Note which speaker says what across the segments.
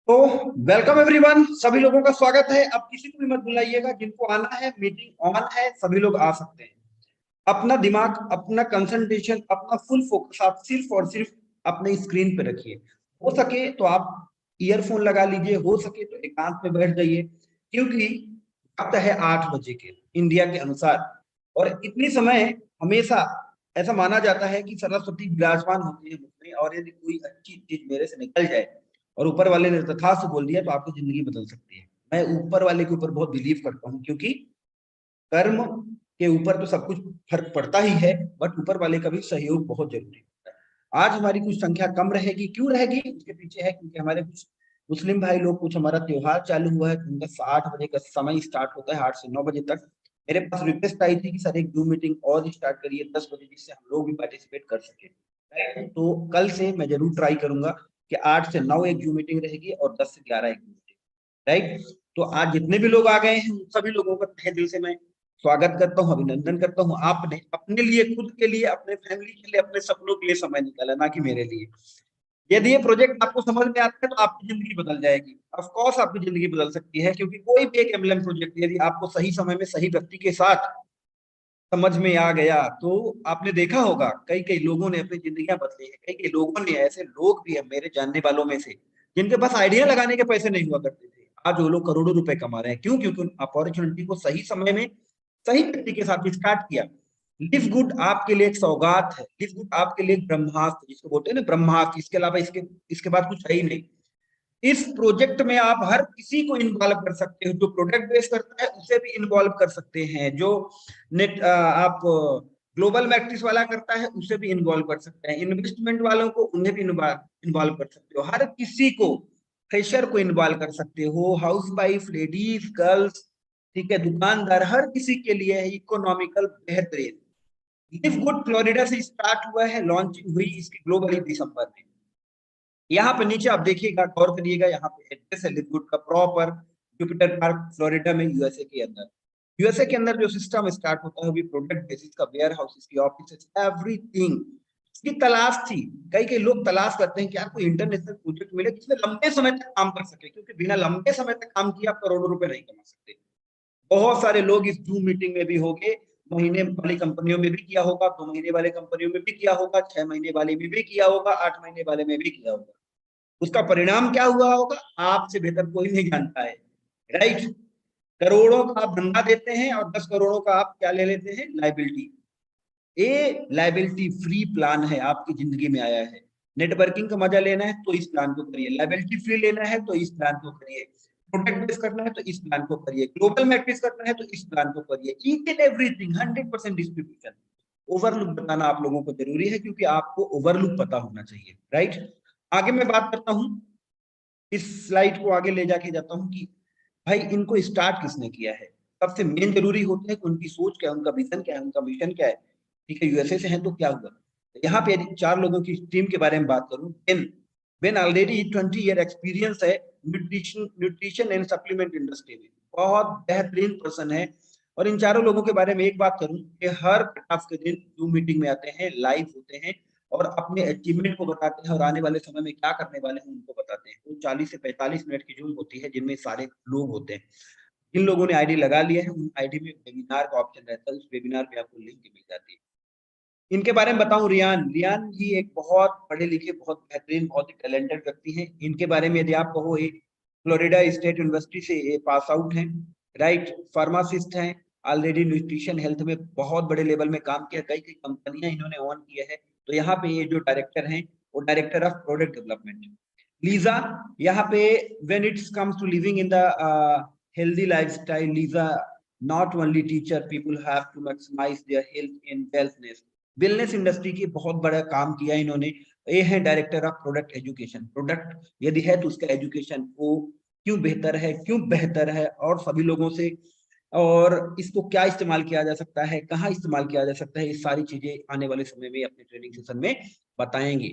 Speaker 1: तो welcome everyone, सभी लोगों का स्वागत है। अब किसी को भी मत बुलाइएगा, जिनको आना है मीटिंग ऑन है, सभी लोग आ सकते हैं। अपना दिमाग, अपना कंसंट्रेशन, अपना फुल फोकस आप सिर्फ और सिर्फ अपने स्क्रीन पे रखिए। हो सके तो आप ईयरफोन लगा लीजिए, हो सके तो एकांत में बैठ जाइए, क्योंकि वक्त है 8 बजे के इंडिया के अनुसार। और इतनी समय हमेशा ऐसा माना जाता है कि सरस्वती विराजमान होती है मुझमें, और यदि कोई अच्छी चीज मेरे से निकल जाए और ऊपर वाले ने तथास्तु बोल दिया तो आपकी जिंदगी बदल सकती है। मैं ऊपर वाले के ऊपर बहुत बिलीव करता हूँ, क्योंकि कर्म के ऊपर तो सब कुछ फर्क पड़ता ही है, बट ऊपर वाले का भी सहयोग बहुत जरूरी होता है। आज हमारी कुछ संख्या कम रहेगी, क्यों रहेगी उसके पीछे है क्योंकि हमारे कुछ मुस्लिम भाई लोग, कुछ हमारा त्योहार चालू हुआ है, उनका 8 बजे का समय स्टार्ट होता है, 8 से 9 बजे तक। मेरे पास रिक्वेस्ट आई थी कि सर एक जूम मीटिंग और स्टार्ट करिए 10 बजे, जिससे हम लोग भी पार्टिसिपेट कर सके। राइट, तो कल से मैं जरूर ट्राई करूंगा कि 8 से 9 एक जूम मीटिंग रहेगी और 10 से 11 एक जूम मीटिंग। राइट, तो आज जितने भी लोग आ गए हैं उन सभी लोगों का तहे दिल से मैं स्वागत करता हूँ, अभिनंदन करता हूँ। आपने अपने लिए, खुद के लिए, अपने फैमिली के लिए, अपने सपनों के लिए समय निकाला, ना कि मेरे लिए। यदि ये प्रोजेक्ट आपको समझ में आता है तो आपकी जिंदगी बदल जाएगी। ऑफ कोर्स आपकी जिंदगी बदल सकती है, क्योंकि कोई भी एक एमएलएम प्रोजेक्ट यदि आपको सही समय में सही व्यक्ति के साथ समझ में आ गया तो आपने देखा होगा कई कई लोगों ने अपनी जिंदगियां बदली है। कई कई लोगों ने, ऐसे लोग भी है मेरे जानने वालों में से, जिनके पास आइडिया लगाने के पैसे नहीं हुआ करते थे, आज वो लोग करोड़ों रुपए कमा रहे हैं। क्यों? क्योंकि अपॉर्चुनिटी को सही समय में सही व्यक्ति के साथ स्टार्ट किया। लिव गुड आपके लिए एक सौगात है, लिव गुड आपके लिए एक ब्रह्मास्त्र, जिसको बोलते हैं ना ब्रह्मास्त्र, इसके अलावा इसके बाद कुछ है ही नहीं। इस प्रोजेक्ट में आप हर किसी को इन्वॉल्व कर सकते हो, जो प्रोडक्ट बेस करता है उसे भी इन्वॉल्व कर सकते हैं, जो नेट आप ग्लोबल मैट्रिक्स वाला करता है उसे भी इन्वॉल्व कर सकते हैं, इन्वेस्टमेंट वालों को उन्हें भी इन्वॉल्व कर सकते हो, हर किसी को, फ्रेशर को इन्वॉल्व कर सकते हो, हाउस वाइफ, लेडीज, गर्ल्स, ठीक है, दुकानदार, हर किसी के लिए इकोनॉमिकल बेहतरीन। लिव गुड फ्लोरिडा से स्टार्ट हुआ है, लॉन्चिंग हुई इसकी ग्लोबली दिसंबर में। यहाँ पे नीचे आप देखिएगा, गौर करिएगा, यहाँ पे एड्रेस है लिवगुड का प्रॉपर, जुपिटर पार्क फ्लोरिडा में, यूएसए के अंदर। यूएसए के अंदर जो सिस्टम स्टार्ट होता है वो भी प्रोडक्ट बेसिस का, वेयर हाउस, की ऑफिस, एवरीथिंग की तलाश थी। कई कई लोग तलाश करते हैं कि यार कोई इंटरनेशनल प्रोजेक्ट मिले जिसमें लंबे समय तक काम कर सके, क्योंकि बिना लंबे समय तक काम किए आप करोड़ों रुपए नहीं कमा सकते। बहुत सारे लोग इस जूम मीटिंग में भी होंगे, महीने वाली कंपनियों में भी किया होगा, 2 महीने वाले कंपनियों में भी किया होगा, 6 महीने वाले में भी किया होगा, 8 महीने वाले में भी किया होगा। उसका परिणाम क्या हुआ होगा आपसे बेहतर कोई नहीं जानता है। राइट, करोड़ों का आप धंधा देते हैं और 10 करोड़ों का आप क्या ले लेते हैं, लाइबिलिटी। ये लाइबिलिटी फ्री प्लान है, आपकी जिंदगी में आया है। नेटवर्किंग का मजा लेना है तो इस प्लान को करिए, लाइबिलिटी फ्री लेना है तो इस प्लान को करिए, प्रोडक्ट बेस करना है तो इस प्लान को करिए, ग्लोबल मैट्रिक्स करना है तो इस प्लान को करिए। Each and everything 100% distribution. Overlook बताना आप लोगों को जरूरी है, क्योंकि आपको ओवरलुक पता होना चाहिए। राइट, आगे मैं बात करता हूं, इस स्लाइड को आगे ले जाके जाता हूं कि भाई इनको स्टार्ट किसने किया है। सबसे मेन जरूरी होता है कि उनकी सोच क्या है, उनका विजन क्या है, उनका मिशन क्या है। ठीक है, यूएसए से हैं तो क्या हुआ। यहाँ पे यदि 4 लोगों की टीम के बारे में बात करूं, Ben, Ben already 20 year experience है न्यूट्रिशन एंड सप्लीमेंट इंडस्ट्री में, बहुत बेहतरीन पर्सन है। और इन 4 लोगों के बारे में एक बात करूं कि हर कट के दिन जूम मीटिंग में आते हैं, लाइव होते हैं और अपने अचीवमेंट को बताते हैं और आने वाले समय में क्या करने वाले हैं उनको बताते हैं। तो 40 से 45 मिनट की जूम होती है, जिनमें सारे लोग होते हैं। जिन लोगों ने आईडी लगा लिया है उन आईडी में वेबिनार का ऑप्शन रहता है, उस वेबिनार पे आपको लिंक मिल जाती है। इनके बारे में बताऊं, रियान, रियान जी एक बहुत पढ़े लिखे, बहुत बेहतरीन, बहुत ही टैलेंटेड व्यक्ति हैं। इनके बारे में यदि आप कहो, एक फ्लोरिडा स्टेट यूनिवर्सिटी से पास आउट हैं। राइट, फार्मासिस्ट हैं, ऑलरेडी न्यूट्रिशन हेल्थ में बहुत बड़े लेवल में काम किया, कई कई कंपनियां इन्होंने ऑन किया है। तो यहाँ पे ये जो डायरेक्टर हैं वो director of product development. Lisa, यहाँ पे when it's comes to living in the healthy lifestyle, Lisa not only teacher, people have to maximize their health and wellness। Wellness industry की बहुत बड़ा काम किया इन्होंने। ये है director of product education. Product यदि है तो उसका एजुकेशन वो क्यों बेहतर है, क्यों बेहतर है, और सभी लोगों से, और इसको क्या इस्तेमाल किया जा सकता है, कहाँ इस्तेमाल किया जा सकता है, ये सारी चीजें आने वाले समय में अपने ट्रेनिंग सेशन में बताएंगे।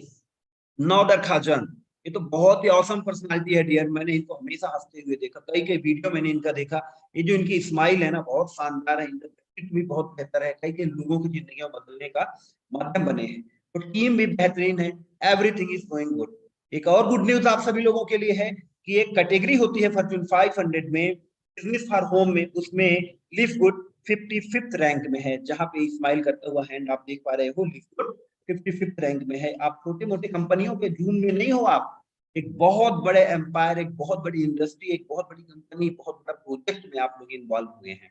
Speaker 1: नौदर खाजन, ये तो बहुत ही औसम पर्सनालिटी है डियर, मैंने इनको हमेशा हंसते हुए देखा, कई कई वीडियो मैंने इनका देखा। ये जो इनकी स्माइल है ना, बहुत शानदार है, इनका व्यक्तित्व भी बहुत बेहतर है, कई कई लोगों की जिंदगी बदलने का माध्यम बने हैं। तो टीम भी बेहतरीन है, एवरीथिंग इज गोइंग गुड। एक और गुड न्यूज आप सभी लोगों के लिए है, कि एक कैटेगरी होती है फॉर्च्यून 500 में बिजनेस फॉर होम में, उसमें लिव गुड 55th रैंक में है, जहां पे स्माइल करता हुआ हैंड आप देख पा रहे हो, लिव गुड 55th रैंक में है। आप छोटे मोटे कंपनियों के झुंड में नहीं हो, आप एक बहुत बड़े एम्पायर, एक बहुत बड़ी इंडस्ट्री, एक बहुत बड़ी कंपनी, बहुत बड़ा प्रोजेक्ट में आप लोग इन्वॉल्व हुए हैं।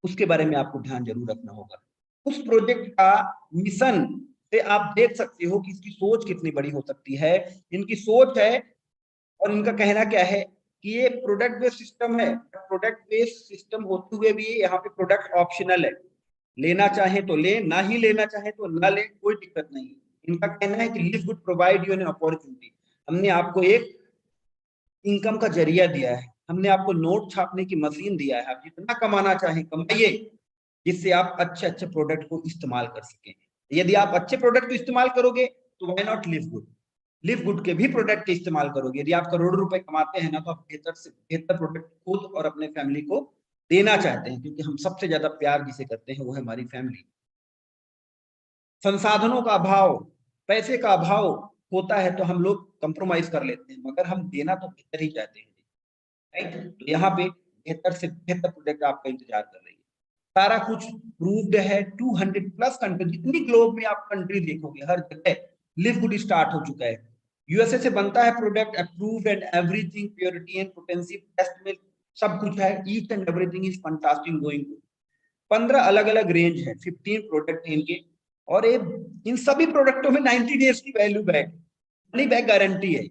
Speaker 1: उसके बारे में आपको ध्यान जरूर रखना होगा। उस प्रोजेक्ट का मिशन से आप देख सकते हो कि इसकी सोच कितनी बड़ी हो सकती है। इनकी सोच है और इनका कहना क्या है कि ये प्रोडक्ट बेस्ड सिस्टम है। प्रोडक्ट बेस्ड सिस्टम होते हुए भी यहाँ पे प्रोडक्ट ऑप्शनल है, लेना चाहे तो ले, ना ही लेना चाहे तो ना ले, कोई दिक्कत नहीं। इनका कहना है कि live good provide you an opportunity, हमने आपको एक इनकम का जरिया दिया है, हमने आपको नोट छापने की मशीन दिया है, आप जितना कमाना चाहें कमाइए, जिससे आप अच्छे अच्छे प्रोडक्ट को इस्तेमाल कर सकें। यदि आप अच्छे प्रोडक्ट को इस्तेमाल करोगे तो why not live good, live good के भी प्रोडक्ट के इस्तेमाल करोगे। यदि आप करोड़ों रुपए कमाते हैं ना, तो आप बेहतर से बेहतर प्रोडक्ट खुद और अपने फैमिली को देना चाहते हैं, क्योंकि हम सबसे ज्यादा प्यार जिसे करते हैं वो है हमारी फैमिली। संसाधनों का अभाव, पैसे का अभाव होता है तो हम लोग कंप्रोमाइज कर लेते हैं, मगर हम देना तो बेहतर ही चाहते हैं, राइट। तो यहाँ पे बेहतर से बेहतर प्रोडक्ट आपका इंतजार कर रही है। सारा कुछ प्रूव्ड है, 200 प्लस कंट्री, जितनी ग्लोब में आप कंट्री देखोगे हर जगह लिव गुड स्टार्ट हो चुका है। यूएसए से बनता है product, approved and everything, purity and potency test में सब कुछ है, each and everything is fantastic going. 15 अलग अलग रेंज है, 15 प्रोडक्ट इनके, और ये इन सभी प्रोडक्टों में 90 डेज की value back, money back guarantee है।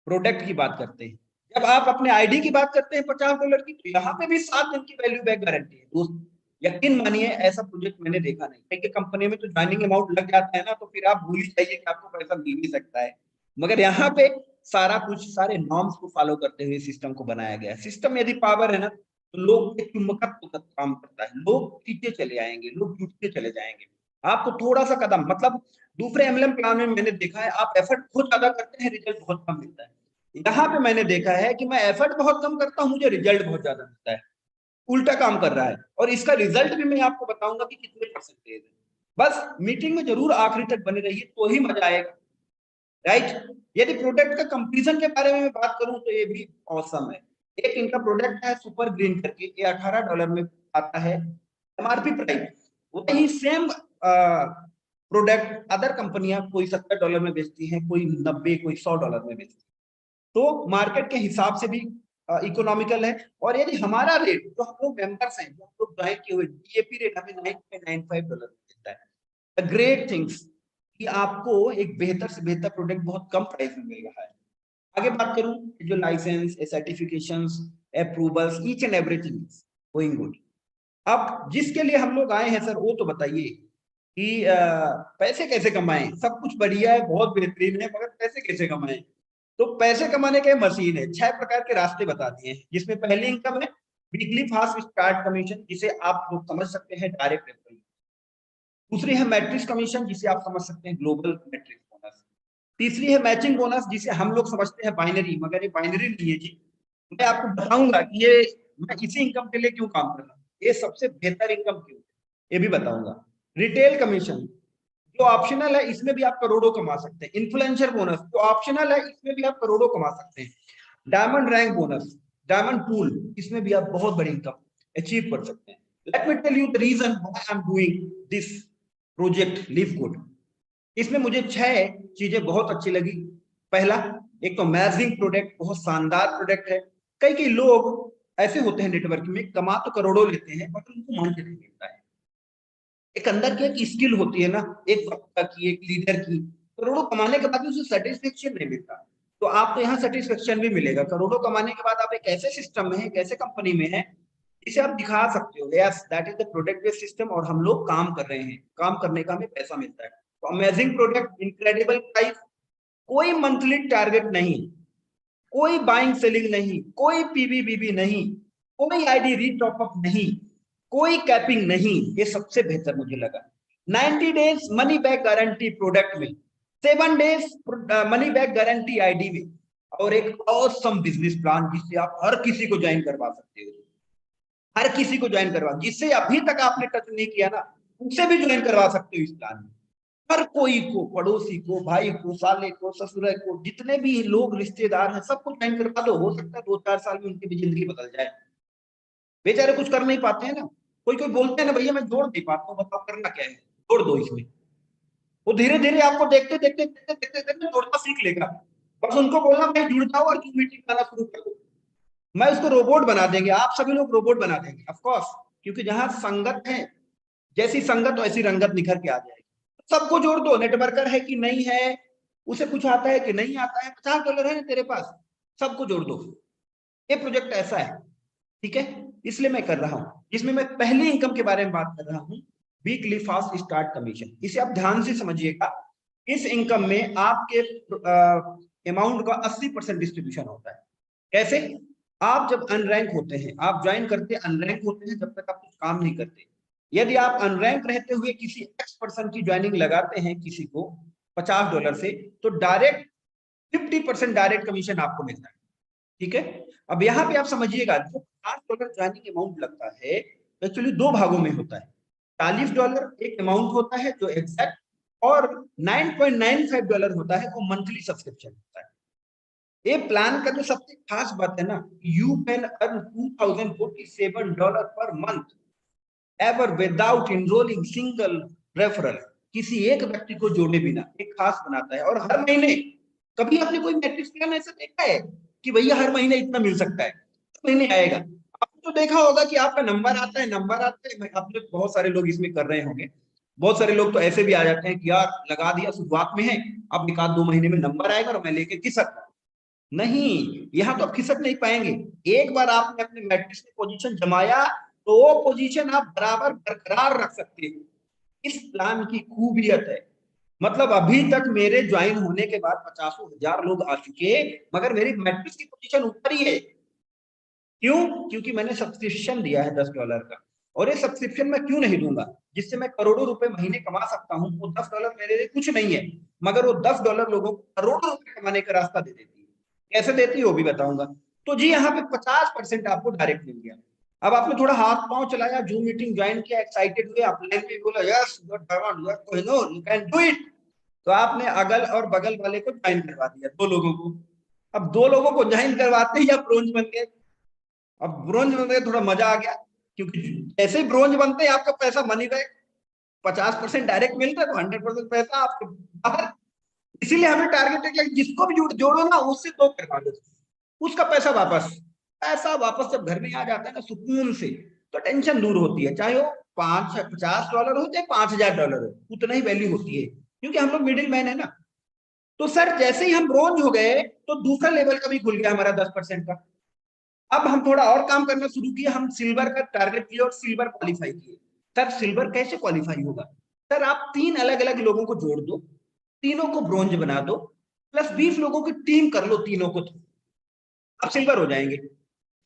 Speaker 1: प्रोडक्ट की बात करते हैं, जब आप अपने आईडी की बात करते हैं $50 की, तो यहाँ पे भी 7 दिन की वैल्यू बैक गारंटी है दोस्त। यकीन मानिए ऐसा प्रोजेक्ट मैंने देखा नहीं, क्योंकि कंपनी में तो ज्वाइनिंग अमाउंट लग जाता है ना, तो फिर आप भूल ही जाइए कि आपको पैसा मिल भी सकता है। मगर यहाँ पे सारा कुछ सारे नॉर्म्स को फॉलो करते हुए सिस्टम को बनाया गया है। सिस्टम यदि पावर है ना, तो लोग एक चुंबकत्व का काम करता है, लोग खींचे चले आएंगे, लोग जुटते चले जाएंगे। आपको थोड़ा सा कदम, मतलब दूसरे एमएलएम प्लान में मैंने देखा है आप एफर्ट बहुत ज्यादा करते हैं, रिजल्ट बहुत कम मिलता है। यहाँ पे मैंने देखा है कि मैं एफर्ट बहुत कम करता हूँ, मुझे रिजल्ट बहुत ज्यादा मिलता है, उल्टा काम कर रहा है। और इसका रिजल्ट भी मैं आपको बताऊंगा कि कितने परसेंटेज है। बस मीटिंग में जरूर आखिरी तक बने रहिए, तो ही मजा आएगा, राइट। यदि प्रोडक्ट का कंपैरिजन के बारे में मैं बात करूं तो ये भी औसम है। एक इनका प्रोडक्ट है सुपर ग्रीन करके, ये $18 में आता है एमआरपी प्राइस। वही सेम प्रोडक्ट अदर कंपनियां कोई $70 में बेचती हैं, कोई 90, कोई $100 में बेचती है। तो मार्केट के हिसाब से भी इकोनॉमिकल है। और यदि हमारा रेट, जो हम लोग मेंबर्स हैं, जो हम लोग ज्वाइन किए हुए, डीएपी रेट हमें $9.95 मिलता है। द ग्रेट थिंग्स कि आपको एक बेहतर से बेहतर प्रोडक्ट बहुत कम प्राइस में मिल रहा है। आगे बात करूं, जो licence, certifications, approvals, each and everything going good. अब जिसके लिए हम लोग आए हैं सर, वो तो बताइए कि पैसे कैसे कमाएं। सब कुछ बढ़िया है, बहुत बेहतरीन है, मगर पैसे कैसे कमाएं। तो पैसे कमाने के मशीन है, 6 प्रकार के रास्ते बता दिए हैं, जिसमें पहली इनकम है वीकली फास्ट स्टार्ट कमीशन, जिसे आप लोग समझ सकते हैं डायरेक्ट रेफरल। दूसरी है मैट्रिक्स कमीशन, जिसे आप समझ सकते हैं ग्लोबल मैट्रिक्स बोनस। तीसरी है मैचिंग बोनस, जिसे हम लोग समझते हैं बाइनरी, मगर ये बाइनरी नहीं है जी। मैं आपको बताऊंगा कि ये मैं इसी इनकम के लिए क्यों काम कर रहा हूँ, ये सबसे बेहतर इनकम क्यों, ये भी बताऊंगा। रिटेल कमीशन जो ऑप्शनल है, इसमें भी आप करोड़ों कमा सकते हैं। इन्फ्लुएंसर बोनस जो ऑप्शनल है, इसमें भी आप करोड़ों कमा सकते हैं। Diamond rank bonus, diamond pool, इसमें भी आप बहुत बड़ी इनकम अचीव कर सकते हैं। Let me tell you the reason why I am doing this project live good. इसमें मुझे 6 चीजें बहुत अच्छी लगी। पहला, एक तो अमेजिंग प्रोडक्ट, बहुत शानदार प्रोडक्ट है। कई कई लोग ऐसे होते हैं नेटवर्क में, कमा तो करोड़ों लेते हैं बट उनको माउंट नहीं मिलता है। एक अंदर की एक स्किल होती है ना, एक वक्ता की, एक लीडर की, करोड़ों कमाने के बाद भी उसे सेटिस्फेक्शन नहीं मिलता। तो आपको यहाँ सेटिस्फेक्शन भी मिलेगा। करोड़ों कमाने के बाद आप एक ऐसे सिस्टम में है, एक ऐसे कंपनी में है, जिसे आप दिखा सकते हो yes that is the product based system, और हम लोग काम कर रहे हैं, काम करने का हमें पैसा मिलता है। तो अमेजिंग प्रोडक्ट, इनक्रेडिबल प्राइस, कोई मंथली टारगेट नहीं, कोई बाइंग सेलिंग नहीं, कोई पीवीबीबी नहीं, कोई आईडी रीटॉपअप नहीं, कोई कैपिंग नहीं। ये सबसे बेहतर मुझे लगा। 90 days money back guarantee product में, 7 days money back guarantee ID में, और एक ऑसम बिजनेस प्लान जिससे आप हर किसी को ज्वाइन करवा सकते हो। हर किसी को ज्वाइन करवा, जिससे अभी तक आपने टच नहीं किया ना, उनसे भी ज्वाइन करवा सकते हो इस प्लान में। हर कोई को, पड़ोसी को, भाई को, साले को, ससुर को, जितने भी लोग रिश्तेदार हैं सबको ज्वाइन करवा दो। हो सकता है 2-4 साल में उनकी भी जिंदगी बदल जाए। बेचारे कुछ कर नहीं पाते हैं ना। कोई कोई बोलते हैं ना, भैया मैं जोड़ नहीं पाता हूँ, बताओ करना क्या है, जोड़ दो इसमें। वो धीरे धीरे आपको देखते देखते देखते देखते देखते जोड़ना सीख लेगा। बस उनको बोलना भाई जुड़ जाओ और जूम मीटिंग करना शुरू कर दो। मैं उसको रोबोट बना देंगे, आप सभी लोग रोबोट बना देंगे ऑफ कोर्स, क्योंकि जहां संगत है, जैसी संगत वैसी रंगत निखर के आ जाएगी। सबको जोड़ दो, नेटवर्कर है कि नहीं है, उसे कुछ आता है कि नहीं आता है, $50 है ना तेरे पास, सबको जोड़ दो। ये प्रोजेक्ट ऐसा है, ठीक है, इसलिए मैं कर रहा हूं, जिसमें मैं पहली इनकम के बारे में बात कर रहा हूं, वीकली फास्ट स्टार्ट कमीशन। इसे आप ध्यान से समझिएगा। इस इनकम में आपके अमाउंट का 80% डिस्ट्रीब्यूशन होता है। कैसे? आप जब अनरैंक होते हैं, आप ज्वाइन करते अनरैंक होते हैं, जब तक आप कुछ काम नहीं करते। यदि आप अनरैंक रहते हुए किसी एक्स पर्सन की ज्वाइनिंग लगाते हैं किसी को $50 से, तो डायरेक्ट 50% डायरेक्ट कमीशन आपको मिलता है। ठीक है, अब यहाँ पे आप समझिएगा, जो $50 ज्वाइनिंग अमाउंट लगता है एक्चुअली दो भागों में होता है। $40 एक अमाउंट होता है जो एग्जैक्ट, और $9.95 होता है वो मंथली सब्सक्रिप्शन होता है। ये प्लान का जो सबसे खास बात है ना, you can earn $2047 per month ever without enrolling single referral. किसी एक व्यक्ति को जोड़े बिना एक खास बनाता है। और हर महीने, कभी आपने कोई मैट्रिक्स प्लान ऐसा देखा है कि भैया हर महीने इतना मिल सकता है? महीने आएगा। आपने तो देखा होगा कि आपका नंबर आता है, नंबर आता है, आपने बहुत सारे लोग इसमें कर रहे होंगे। बहुत सारे लोग तो ऐसे भी आ जाते हैं कि यार लगा दिया, शुरुआत में है, अब 1-2 महीने में नंबर आएगा और मैं लेके खिसक। नहीं, यहाँ तो आप खिसक नहीं पाएंगे। एक बार आपने अपने मैट्रिक्स में पोजीशन जमाया तो वो पोजीशन आप बराबर बरकरार रख सकते हो। इस प्लान की खूबियत है। मतलब अभी तक मेरे ज्वाइन होने के बाद 50,000 लोग आ चुके, मगर मेरी मैट्रिक्स की पोजीशन ऊपर ही है। क्यों? क्योंकि मैंने सब्सक्रिप्शन दिया है $10 का। और ये सब्सक्रिप्शन मैं क्यों नहीं दूंगा, जिससे मैं करोड़ों रुपए महीने कमा सकता हूँ। वो $10 मेरे लिए कुछ नहीं है, मगर वो $10 लोगों को करोड़ों रुपए कमाने का रास्ता दे देती है। कैसे देती है वो भी बताऊंगा। तो जी यहाँ पे 50% आपको डायरेक्ट मिल गया। अब आपने थोड़ा हाथ पांव चलाया, जूम मीटिंग ज्वाइन किया, एक्साइटेड हुए, आप लाइन में बोला yes you can do it, तो आपने अगल और बगल वाले को ज्वाइन करवा दिया, 2 लोगों को। अब 2 लोगों को ज्वाइन करवाते ही आप ब्रोंज बन गए। अब ब्रोंज बन गए, थोड़ा मजा आ गया, क्योंकि ऐसे ही ब्रोंज बनते हैं आपका पैसा मनी बैक, 50% डायरेक्ट मिलता है तो 100% पैसा आपके बाहर। इसीलिए हमें टारगेट है कि जिसको भी जोड़ो ना, उससे 2 करवा दो, उसका पैसा वापस। पैसा वापस जब घर में आ जाता है ना सुकून से, तो टेंशन दूर होती है। चाहे वो $50 हो चाहे $5,000 हो, उतना ही वैल्यू होती है, क्योंकि हम लोग मिडिल मैन है ना। तो सर जैसे ही हम ब्रोंज हो गए तो दूसरा लेवल का भी खुल गया हमारा 10% का। अब हम थोड़ा और काम करना शुरू किया, हम सिल्वर का टारगेट किया और सिल्वर क्वालिफाई किए। सर सिल्वर कैसे क्वालिफाई होगा? सर आप 3 अलग अलग लोगों को जोड़ दो, तीनों को ब्रोंज बना दो, प्लस 20 लोगों की टीम कर लो तीनों को, आप सिल्वर हो जाएंगे।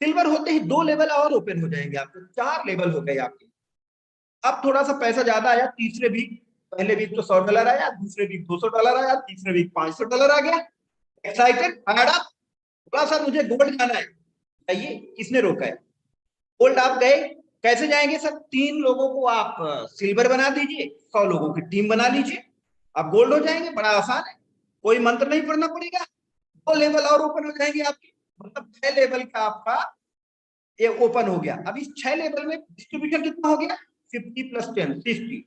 Speaker 1: सिल्वर होते ही 2 लेवल और ओपन हो जाएंगे आपके, 4 लेवल हो गए आपके। अब थोड़ा सा पैसा ज्यादा आया तीसरे वीक, पहले वीक तो $100 आया, दूसरे वीक $200 आया, तीसरे वीक $500 आ गया। एक्साइटेड, फायर्ड अप, बोला सर मुझे गोल्ड जाना है। आइए, किसने रोका है? गोल्ड आप गए, कैसे जाएंगे सर? 3 लोगों को आप सिल्वर बना दीजिए, 100 लोगों की टीम बना लीजिए, आप गोल्ड हो जाएंगे। बड़ा आसान है, कोई मंत्र नहीं पढ़ना पड़ेगा, 2 लेवल और ओपन हो जाएंगे आपके। मतलब 6 लेवल का आपका ये ओपन हो गया। अब इस 6 लेवल में डिस्ट्रीब्यूशन कितना हो गया? 50 प्लस 10 60,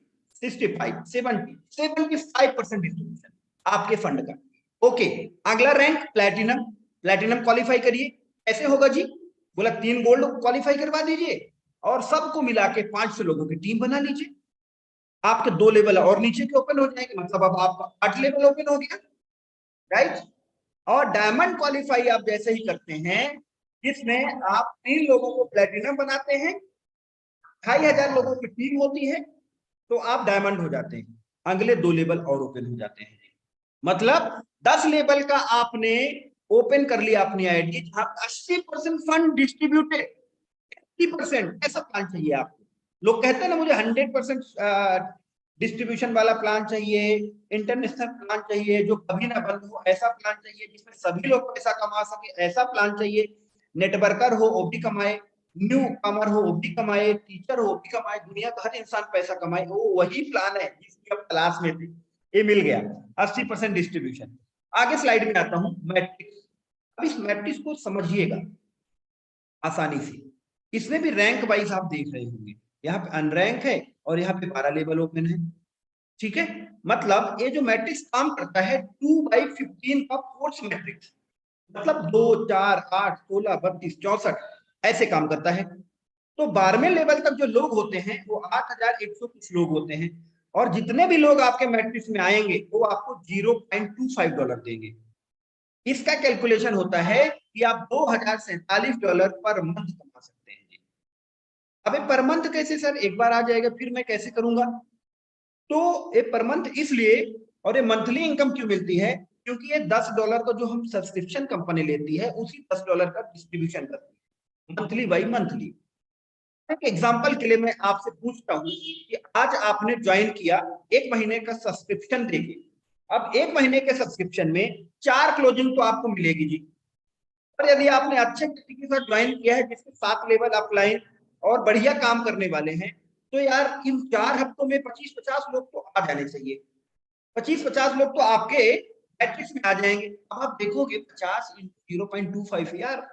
Speaker 1: 65, 70, 75% डिस्ट्रीब्यूशन आपके फंड का। ओके, अगला रैंक प्लैटिनम। प्लैटिनम क्वालिफाई करिए, कैसे होगा जी? बोला 3 गोल्ड क्वालिफाई करवा दीजिए और सबको मिला के 500 लोगों की टीम बना लीजिए। आपके 2 लेवल और नीचे के ओपन हो जाएंगे, मतलब अब आपका 8 लेवल ओपन हो गया, राइट। और डायमंड क्वालिफाई आप जैसे ही करते हैं, जिसमें आप 3 लोगों को प्लेटिनम बनाते हैं, 2,500 लोगों की टीम होती है, तो आप डायमंड हो जाते हैं। अगले 2 लेवल और ओपन हो जाते हैं। मतलब 10 लेवल का आपने ओपन कर लिया अपनी आईडी, जहां 80% फंड डिस्ट्रीब्यूटेड, 80% ऐसा प्लान चाहिए आपको। लोग कहते हैं ना मुझे 100% डिस्ट्रीब्यूशन वाला प्लान चाहिए, इंटरनेशनल प्लान चाहिए जो कभी ना बंद हो, ऐसा प्लान चाहिए जिसमें सभी लोग पैसा कमा सके, ऐसा प्लान चाहिए। नेटवर्कर हो वो भी कमाए, न्यू कमर हो वो भी कमाए, टीचर हो वो भी कमाए, दुनिया का हर इंसान पैसा कमाए, वो वही प्लान है जिसकी आप क्लास में थे। ये मिल गया 80% डिस्ट्रीब्यूशन। आगे स्लाइड में आता हूं, मैट्रिक्स। अब इस मैट्रिक्स को समझिएगा आसानी से। इसमें भी रैंक वाइज आप देख रहे होंगे, यहाँ पे अनरैंक है और यहाँ पे 12 लेवल ओपन है, ठीक है। मतलब ये जो मैट्रिक्स काम करता है 2/15 का फोर्स मैट्रिक्स, मतलब 2, 4, 8, 16, 32, 64 ऐसे काम करता है। तो 12वें लेवल तक जो लोग होते हैं वो 8100 कुछ लोग होते हैं, और जितने भी लोग आपके मैट्रिक्स में आएंगे वो आपको $0.25 देंगे। इसका कैलकुलेशन होता है कि आप $2047 पर मंथ कमा सकते हैं जी। अबे पर मंथ कैसे सर, एक बार आ जाएगा फिर मैं कैसे करूंगा? तो ये पर मंथ इसलिए, और ये मंथली इनकम क्यों मिलती है, क्योंकि ये $10 का जो हम सब्सक्रिप्शन कंपनी लेती है उसी $10 का डिस्ट्रीब्यूशन करती है, मंथली बाई मंथली। एक एग्जांपल के लिए मैं आपसे पूछता हूं कि आज आपने ज्वाइन किया 1 महीने का सब्सक्रिप्शन देके, अब 1 महीने के सब्सक्रिप्शन में 4 क्लोजिंग तो आपको मिलेगी जी। और यदि आपने अच्छे व्यक्ति के साथ ज्वाइन किया है जिसके 7 लेवल अपलाइन और बढ़िया काम करने वाले हैं, तो यार इन 4 हफ्तों में 25-50 लोग तो आ जाने चाहिए। 25-50 लोग तो आपके मैट्रिक्स में आ जाएंगे। अब आप देखोगे 50 × 0.25 यार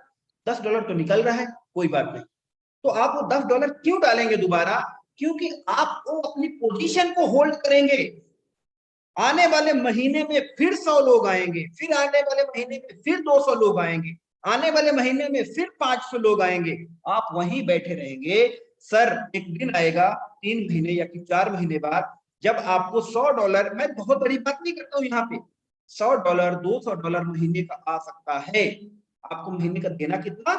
Speaker 1: $10 तो निकल रहा है, कोई बात नहीं। तो आप वो $10 क्यों डालेंगे दोबारा? क्योंकि आप वो अपनी पोजीशन को होल्ड करेंगे। आने वाले महीने में फिर 100 लोग आएंगे, फिर आने वाले महीने में फिर 200 लोग आएंगे, आने वाले महीने में फिर 500 लोग आएंगे, आप वहीं बैठे रहेंगे। सर एक दिन आएगा 3 महीने या 4 महीने बाद जब आपको $100, मैं बहुत बड़ी बात नहीं करता हूं यहाँ पे, $100 $200 महीने का आ सकता है। आपको महीने का देना कितना?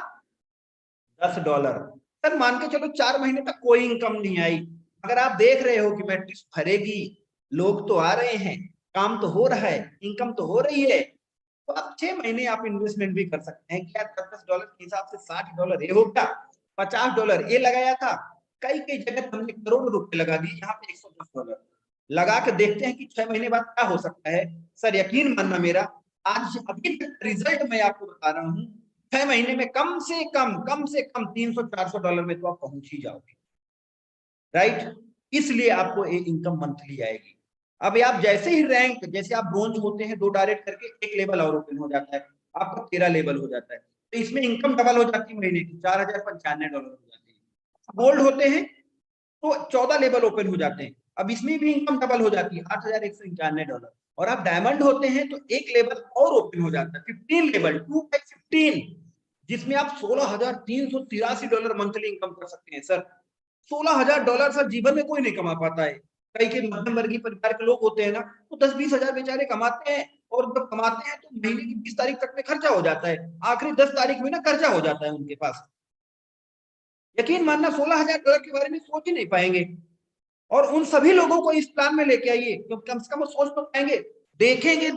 Speaker 1: $10। सर मान के चलो 4 महीने तक कोई इनकम नहीं आई, अगर आप देख रहे हो कि मैट्रिक्स भरेगी, लोग तो आ रहे हैं, काम तो हो रहा है, इनकम तो हो रही है, तो आप 6 महीने आप इन्वेस्टमेंट भी कर सकते हैं। क्या $10 के हिसाब से $60 ये हो गया, $50 ये लगाया था, कई कई जगह हमने करोड़ों रुपए लगा दिए, यहाँ पे $110 लगा के देखते हैं कि 6 महीने बाद क्या हो सकता है। सर यकीन मानना मेरा, आज अभी तक रिजल्ट मैं आपको बता रहा हूँ, 6 महीने में कम से कम $300-400 में तो आप पहुंच ही जाओगे, राइट। इसलिए आपको ये इनकम मंथली आएगी। अब आप जैसे ही रैंक, जैसे आप ब्रोंज होते हैं 2 डायरेक्ट करके एक लेवल और ओपन हो जाता है, आपका 13 लेवल हो जाता है, तो इसमें इनकम डबल हो जाती है, महीने की $4095 हो जाती है। गोल्ड होते हैं तो 14 लेवल ओपन हो जाते हैं, अब इसमें भी इनकम डबल हो जाती है, $8191। और आप डायमंड होते हैं तो एक लेवल और ओपन हो जाता है, 15 लेवल, 2/15, जिसमें आप $16,383 मंथली इनकम कर सकते हैं। सर $16,000 सर जीवन में कोई नहीं कमा पाता है। कई के मध्यम वर्गीय परिवार के लोग होते हैं ना, वो 10-20 हजार बेचारे कमाते हैं, और जब कमाते हैं तो महीने की 20 तारीख तक में खर्चा हो जाता है, आखिरी 10 तारीख में ना कर्जा हो जाता है उनके पास। यकीन मानना $16,000 के बारे में सोच ही नहीं पाएंगे। और उन सभी लोगों को इस प्लान में लेके आइए, क्योंकि कम से कम वो सोच तो पाएंगे। देखेंगे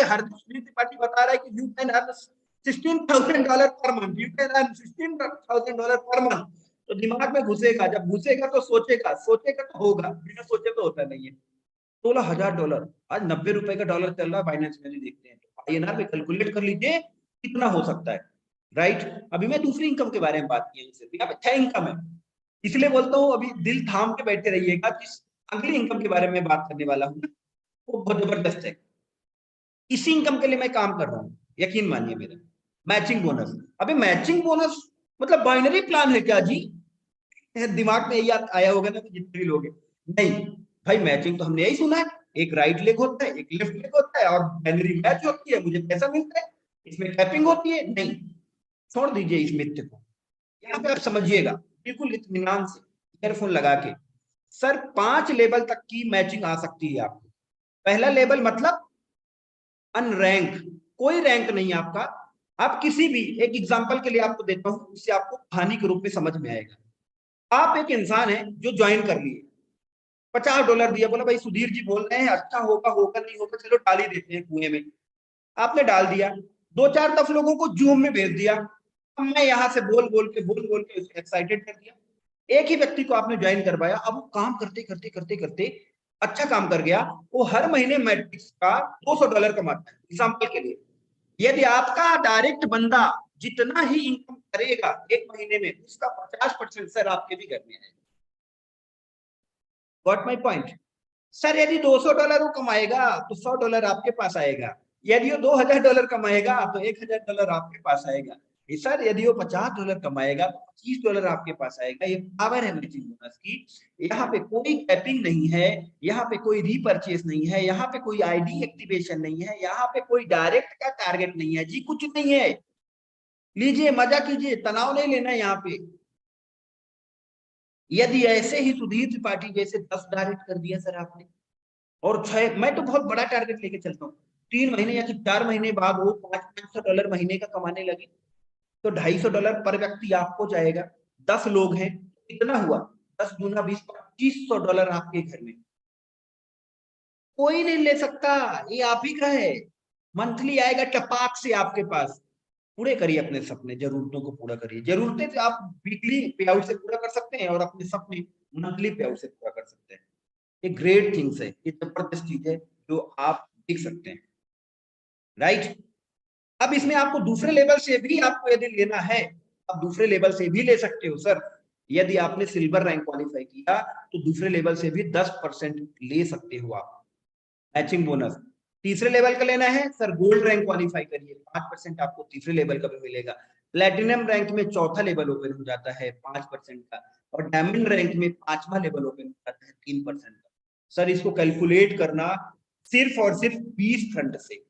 Speaker 1: हर सुनील त्रिपाठी बता रहा है कि you can earn $16,000 per month, you can earn $16,000 per month. तो दिमाग में घुसेगा, जब घुसेगा तो सोचेगा तो होगा, बिना सोचे तो होता नहीं है। $16,000 आज ₹90 का डॉलर चल रहा है बाइनेंस में, देखते हैं तो INR में कैलकुलेट कर लीजिए कितना हो सकता है, राइट। अभी मैं दूसरी इनकम के बारे में बात की, यहाँ पे 6 इनकम है, इसलिए बोलता हूँ अभी दिल थाम के बैठे रहिएगा, जिस अगली इनकम के बारे में बात करने वाला हूँ वो बहुत जबरदस्त है। इसी इनकम के लिए मैं काम कर रहा हूँ, यकीन मानिए मेरा। मैचिंग बोनस, अभी मैचिंग बोनस मतलब बाइनरी प्लान है क्या जी? दिमाग में यही आया होगा ना जितने भी लोग हैं, नहीं भाई मैचिंग तो हमने यही सुना है, एक राइट लेग होता है, एक लेफ्ट लेग होता है, और बाइनरी मैच होती है, मुझे पैसा मिलता है, इसमें टैपिंग होती है। नहीं, छोड़ दीजिए इस मिथ्य को, यहाँ पे आप समझिएगा बिल्कुल इत्मीनान से, ईयरफोन लगा के। सर 5 लेवल तक की मैचिंग आ सकती है आपको। पहला लेवल मतलब अनरैंक, कोई रैंक नहीं आपका, आप किसी भी, एक एग्जांपल के लिए आपको देता हूं, इससे आपको कहानी के रूप में समझ में आएगा। आप एक इंसान है जो ज्वाइन कर लिए, $50 दिया, बोला भाई सुधीर जी बोल रहे हैं अच्छा होगा, होगा नहीं होगा चलो डाल ही देते हैं कुएं में। आपने डाल दिया, 2-4 10 लोगों को जूम में भेज दिया, अब मैं यहाँ से बोल बोल के एक्साइटेड कर दिया, एक ही व्यक्ति को आपने ज्वाइन करवाया, अब वो काम करते करते करते करते अच्छा काम कर गया, वो हर महीने मैट्रिक्स का $200 कमाता है। एग्जाम्पल के लिए, यदि आपका डायरेक्ट बंदा जितना ही इनकम करेगा 1 महीने में, उसका 50% सर आपके भी घर में आएगा। Got my point? सर यदि $200 वो कमाएगा तो $100 आपके पास आएगा, यदि वो $2000 कमाएगा तो $1000 आपके पास आएगा। सर यदि वो $50 कमाएगा तो $25 आपके पास आएगा। ये पावर है मैचिंग बोनस की। यहाँ पे कोई कैपिंग नहीं है, यहाँ पे कोई रीपरचेस नहीं है, यहाँ पे कोई आईडी एक्टिवेशन नहीं है, यहाँ पे कोई डायरेक्ट का टारगेट नहीं है जी, कुछ नहीं है। लीजिए मजा कीजिए, तनाव नहीं लेना है यहाँ पे। यदि ऐसे ही सुधीर त्रिपाठी जैसे 10 डायरेक्ट कर दिया सर आपने, और 6, मैं तो बहुत बड़ा टारगेट लेके चलता हूँ, 3 महीने या 4 महीने बाद वो $500 महीने का कमाने लगे तो $250 पर व्यक्ति आपको जाएगा। 10 लोग हैं, कितना हुआ? 10 दूना 20, $2500 आपके घर में। कोई नहीं ले सकता, ये आप ही का है। मंथली आएगा टपाक से आपके पास। पूरे करिए अपने सपने, जरूरतों को पूरा करिए। जरूरतें तो आप वीकली पे आउट से पूरा कर सकते हैं और अपने सपने मंथली पे आउट से पूरा कर सकते हैं। ये ग्रेट थिंग्स है, ये जबरदस्त चीज है जो आप देख सकते हैं, राइट। अब इसमें आपको दूसरे लेवल से भी आपको यदि लेना है, आप दूसरे लेवल से भी ले सकते हो सर। यदि आपने सिल्वर रैंक क्वालिफाई किया तो दूसरे लेवल से भी 10% ले सकते हो आप मैचिंग बोनस। तीसरे लेवल का लेना है सर, गोल्ड रैंक क्वालिफाई करिए, 5% आपको तीसरे लेवल का भी मिलेगा। प्लेटिनम रैंक में चौथा लेवल ओपन हो जाता है 5% का, और डायमंड रैंक में 5वां लेवल ओपन हो जाता है 3% का। सर इसको कैलकुलेट करना सिर्फ और सिर्फ 20 फ्रंट से।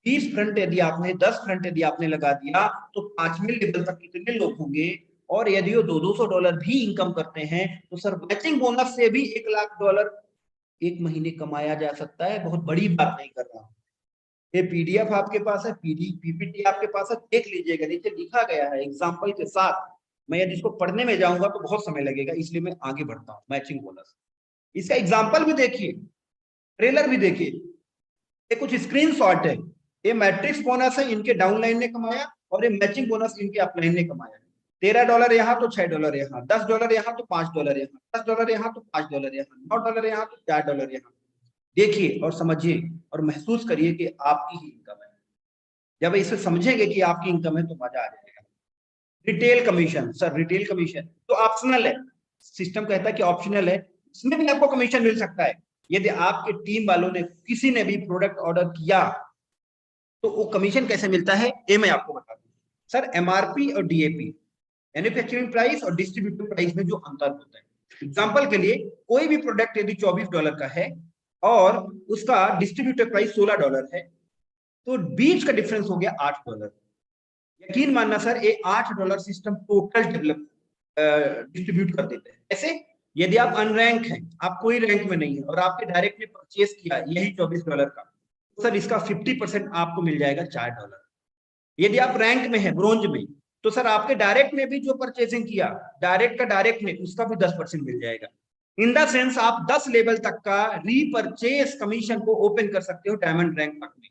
Speaker 1: 20 फ्रंट यदि आपने 10 फ्रंट यदि आपने लगा दिया तो 5वें लेवल तक कितने लोग होंगे? और यदि वो $200 भी इनकम करते हैं तो सर मैचिंग बोनस से भी $1,00,000 एक महीने कमाया जा सकता है। बहुत बड़ी बात नहीं कर रहा हूं। ये पीडीएफ आपके पास है, पीपीटी आपके पास है, देख लीजिएगा, नीचे लिखा गया है एग्जाम्पल के साथ। मैं यदि इसको पढ़ने में जाऊंगा तो बहुत समय लगेगा, इसलिए मैं आगे बढ़ता हूँ। मैचिंग बोनस, इसका एग्जाम्पल भी देखिए, ट्रेलर भी देखिए, ये कुछ स्क्रीनशॉट है। ये मैट्रिक्स बोनस है, इनके डाउनलाइन ने कमाया, और ये मैचिंग बोनस इनके अपलाइन ने कमाया। $13 यहाँ तो $6 यहाँ, $10 यहाँ तो $5 यहाँ, $10 यहाँ तो $5 यहाँ, $9 यहाँ तो $4 यहाँ। देखिए और समझिए और महसूस करिए कि आपकी ही इनकम है। जब इसे समझेंगे कि आपकी इनकम है तो मजा आ जाएगा। Retail commission, sir retail commission तो ऑप्शनल है, सिस्टम कहता है कि ऑप्शनल है, इसमें भी आपको कमीशन मिल सकता है। यदि आपके टीम वालों ने किसी ने भी प्रोडक्ट ऑर्डर किया तो वो कमीशन कैसे मिलता है ये मैं आपको बता दूं। सर एमआरपी और डीएपी, मैन्युफैक्चरिंग प्राइस और डिस्ट्रीब्यूटर प्राइस में जो अंतर होता है, एग्जांपल के लिए कोई भी प्रोडक्ट यदि $24 का है और उसका डिस्ट्रीब्यूटर प्राइस $16 है तो बीच का डिफरेंस हो गया $8। यकीन मानना सर ये $8 सिस्टम टोटल डेवलप डिस्ट्रीब्यूट कर देते हैं। ऐसे यदि आप अनरैंक हैं, आप कोई रैंक में नहीं है और आपके डायरेक्ट में परचेस किया यही $24 का, तो सर इसका 50% आपको मिल जाएगा $4। यदि आप रैंक में है, ब्रोंज में, तो सर आपके डायरेक्ट में भी जो परचेसिंग किया डायरेक्ट का डायरेक्ट में, उसका भी 10% मिल जाएगा। इन द सेंस आप 10 लेवल तक का रीपरचेस कमीशन को ओपन कर सकते हो डायमंड रैंक तक में।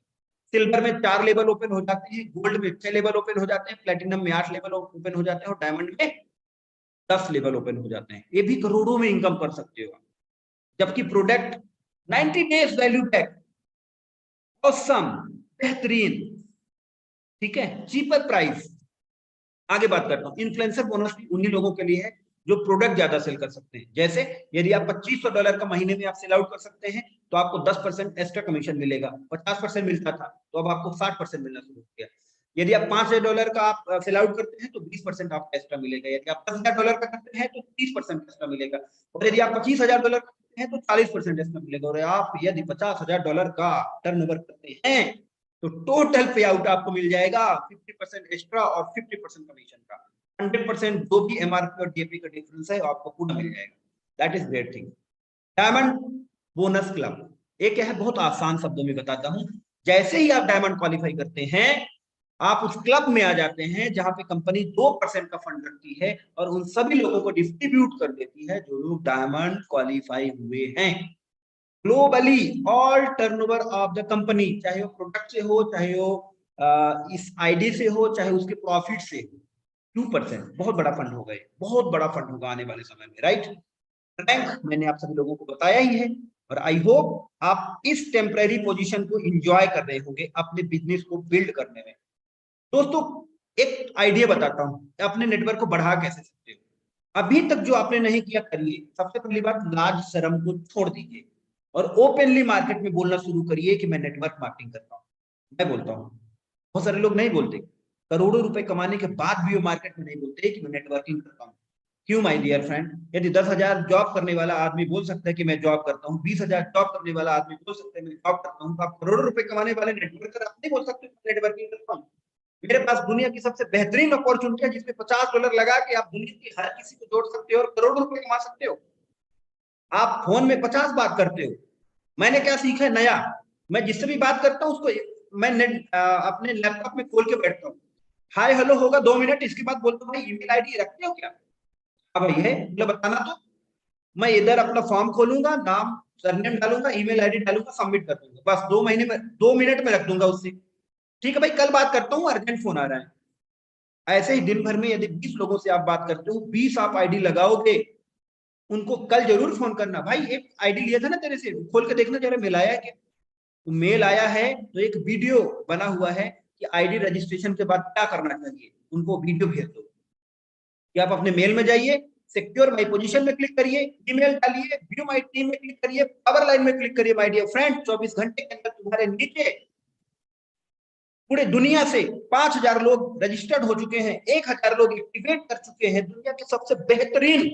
Speaker 1: सिल्वर में 4 लेवल ओपन हो जाते हैं, गोल्ड में 6 लेवल ओपन हो जाते हैं, प्लेटिनम में 8 लेवल ओपन हो जाते हैं और डायमंड में 10 लेवल ओपन हो जाते हैं। ये भी करोड़ों में इनकम कर सकते हो, जबकि product 90 days value pack, awesome, बेहतरीन, ठीक है, चीपर प्राइस। आगे बात करता हूँ, इन्फ्लुएंसर बोनस भी उन्हीं लोगों के लिए है जो प्रोडक्ट ज्यादा सेल कर सकते हैं। जैसे यदि आप $2500 का महीने में आप सेल आउट कर सकते हैं तो आपको 10% एक्स्ट्रा कमीशन मिलेगा। 50% मिलता था तो अब आपको 60% मिलना शुरू हो गया। यदि आप $5000 का आप सेल आउट करते हैं तो 20% आपको एक्स्ट्रा मिलेगा। यदि आप $10,000 का करते हैं तो 30% एक्स्ट्रा मिलेगा, और यदि आप $25,000 का करते हैं तो 40% एक्स्ट्रा मिलेगा। और आप यदि $50,000 का टर्नओवर करते हैं तो टोटल पे आउट आपको मिल जाएगा 50% एक्स्ट्रा और 50% कमीशन का। 100% जो भी एमआरपी और डीएपी का डिफरेंस है आपको पूरा मिल जाएगा। That is great thing. Diamond bonus club, एक है, बहुत आसान शब्दों में बताता हूं। जैसे ही आप डायमंड क्वालिफाई करते हैं आप उस क्लब में आ जाते हैं जहां पे कंपनी 2% का फंड रखती है और उन सभी लोगों को डिस्ट्रीब्यूट कर देती है जो लोग डायमंड क्वालिफाई हुए हैं। Globally all turnover of the company, चाहे वो प्रोडक्ट से हो, चाहे वो इस आईडी से हो, चाहे उसके प्रॉफिट से हो, 2%। बहुत बड़ा फंड होगा, बहुत बड़ा फंड होगा आने वाले समय में, राइट। रैंक मैंने आप सभी लोगों को बताया ही है, और आई होप आप इस टेम्परेरी पोजीशन को एंजॉय कर रहे होंगे अपने बिजनेस को बिल्ड करने में। दोस्तों एक आइडिया बताता हूं, अपने नेटवर्क को बढ़ा कैसे सकते हो। अभी तक जो आपने नहीं किया करिए। सबसे पहली बात, लाज शर्म को छोड़ दीजिए और ओपनली मार्केट में बोलना शुरू करिए कि मैं नेटवर्क मार्केटिंग करता हूँ। मैं बोलता हूँ, बहुत सारे लोग नहीं बोलते, करोड़ों रुपए कमाने के बाद भी वो मार्केट में नहीं बोलते कि मैं नेटवर्किंग करता हूँ। क्यों माय डियर फ्रेंड? यदि 10,000 जॉब करने वाला आदमी बोल सकता है कि मैं जॉब करता हूँ, 20,000 जॉब करने वाला आदमी बोल सकता है मैं जॉब करता हूँ, तो आप करोड़ों रुपए कमाने वाले नेटवर्कर आप नहीं बोल सकते नेटवर्किंग करता हूँ? मेरे पास दुनिया की सबसे बेहतरीन अपॉर्चुनिटी है जिसमें $50 लगा के आप दुनिया की हर किसी को जोड़ सकते हो और करोड़ों रुपए कमा सकते हो। आप फोन में 50 बात करते हो, मैंने क्या सीखा है नया, मैं जिससे भी बात करता हूँ उसको मैं अपने लैपटॉप में खोल के बैठता हूँ, हाय हेलो होगा 2 मिनट, इसके बाद बोलता हूँ भाई ईमेल आईडी रखते हो क्या? हाँ भाई है, मतलब बताना। तो मैं इधर अपना फॉर्म खोलूंगा, नाम सरनेम डालूंगा, ईमेल आईडी डालूंगा, सबमिट कर दूंगा, बस 2 महीने में 2 मिनट में रख दूंगा उससे। ठीक है भाई, कल बात करता हूँ, अर्जेंट फोन आ रहा है। ऐसे ही दिन भर में यदि 20 लोगों से आप बात करते हो, 20 आप आईडी लगाओगे, उनको कल जरूर फोन करना, भाई एक आईडी लिया था ना तेरे से, खोल के देखना जरा मेल आया है क्या? तो मेल आया है तो एक वीडियो बना हुआ है कि आईडी रजिस्ट्रेशन के बाद क्या करना चाहिए, उनको वीडियो भेज दो कि आप अपने मेल में जाइए, सिक्योर माई पोजीशन में क्लिक करिए, ईमेल डालिए, व्यू माई टीम में क्लिक करिए, पावर लाइन में क्लिक करिए। माय डियर फ्रेंड, 24 घंटे के अंदर तुम्हारे नीचे पूरे दुनिया से 5,000 लोग रजिस्टर्ड हो चुके हैं, 1,000 लोग एक्टिवेट कर चुके हैं। दुनिया के सबसे बेहतरीन